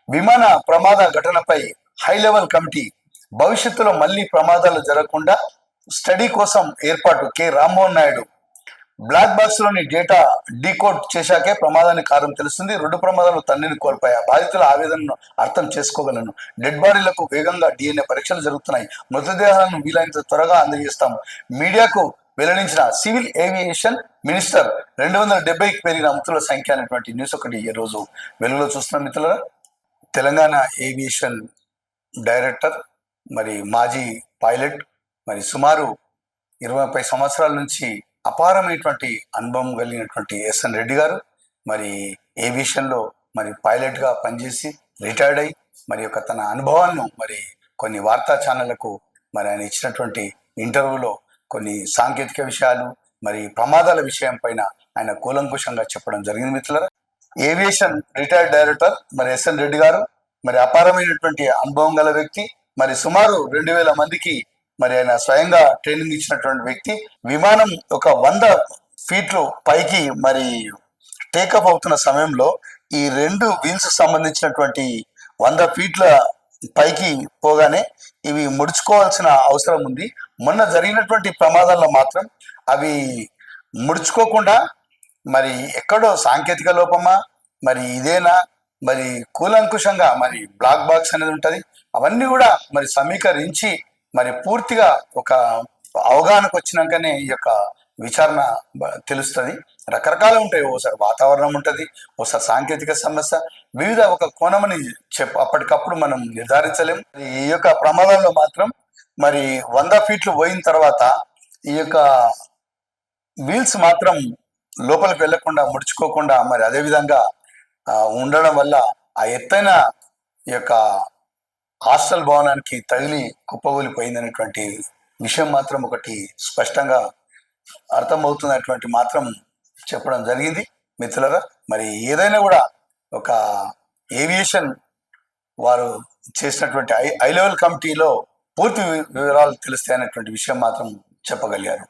విమాన ప్రమాద ఘటనపై హై లెవెల్ కమిటీ భవిష్యత్తులో మళ్లీ ప్రమాదాలు జరగకుండా స్టడీ కోసం ఏర్పాటు. K Rammohan Naidu. Black box లోని డేటా డీకోడ్ చేశాకే ప్రమాదానికి కారణం తెలుస్తుంది. రెండు ప్రమాదాలు తండ్రిని కోల్పోయా. బాధితుల ఆవేదనను అర్థం చేసుకోగలను. డెడ్ బాడీలకు వేగంగా DNA పరీక్షలు జరుగుతున్నాయి. మృతదేహాలను వీలైనంత త్వరగా అందజేస్తాము. మీడియాకు వెల్లడించిన సివిల్ ఏవియేషన్ మినిస్టర్. 270కి పెరిగిన మృతుల సంఖ్య అనేటువంటి న్యూస్ ఒకటి ఈ రోజు వెలుగులో చూస్తున్నాం మిత్రులారా. తెలంగాణ ఏవియేషన్ డైరెక్టర్, మరి మాజీ పైలట్, మరి సుమారు 20-30 సంవత్సరాల నుంచి అపారమైనటువంటి అనుభవం కలిగినటువంటి ఎస్ఎన్ రెడ్డి గారు మరి ఏవియేషన్లో మరి పైలట్గా పనిచేసి రిటైర్డ్ అయ్యి మరి యొక్క తన అనుభవాలను మరి కొన్ని వార్తా ఛానళ్లకు మరి ఆయన ఇచ్చినటువంటి ఇంటర్వ్యూలో కొన్ని సాంకేతిక విషయాలు మరి ప్రమాదాల విషయం పైన ఆయన కూలంకుషంగా చెప్పడం జరిగింది మిత్రులారా. ఏవియేషన్ రిటైర్డ్ డైరెక్టర్ మరి ఎస్ఎన్ రెడ్డి గారు మరి అపారమైనటువంటి అనుభవం గల వ్యక్తి. మరి సుమారు 2000 మందికి మరి ఆయన స్వయంగా ట్రైనింగ్ ఇచ్చినటువంటి వ్యక్తి. విమానం ఒక 100 ఫీట్లు పైకి మరి టేకప్ అవుతున్న సమయంలో ఈ 2 వీల్స్ సంబంధించినటువంటి 100 ఫీట్ల పైకి పోగానే ఇవి ముడుచుకోవాల్సిన అవసరం ఉంది. మొన్న జరిగినటువంటి ప్రమాదాల్లో మాత్రం అవి ముడుచుకోకుండా మరి ఎక్కడో సాంకేతిక లోపమా మరి ఇదేనా మరి కూలంకుషంగా మరి బ్లాక్ బాక్స్ అనేది ఉంటుంది. అవన్నీ కూడా మరి సమీకరించి మరి పూర్తిగా ఒక అవగాహనకు వచ్చినాకనే ఈ యొక్క విచారణ తెలుస్తుంది. రకరకాలు ఉంటాయి. ఓసారి వాతావరణం ఉంటుంది, ఓసారి సాంకేతిక సమస్య, వివిధ ఒక కోణమని అప్పటికప్పుడు మనం నిర్ధారించలేము. ఈ యొక్క ప్రమాదంలో మాత్రం మరి 100 ఫీట్లు పోయిన తర్వాత ఈ యొక్క వీల్స్ మాత్రం లోపలికి వెళ్లకుండా ముడుచుకోకుండా మరి అదే విధంగా ఉండడం వల్ల ఆ ఎత్తైన ఈ యొక్క హాస్టల్ భవనానికి తగిలి కుప్పగూలిపోయిందనేటువంటి విషయం మాత్రం ఒకటి స్పష్టంగా అర్థమవుతున్నటువంటి మాత్రం చెప్పడం జరిగింది మిత్రులరా. మరి ఏదైనా కూడా ఒక ఏవియేషన్ వారు చేసినటువంటి హై లెవెల్ కమిటీలో పూర్తి వివరాలు తెలుస్తాయనేటువంటి విషయం మాత్రం చెప్పగలిగారు.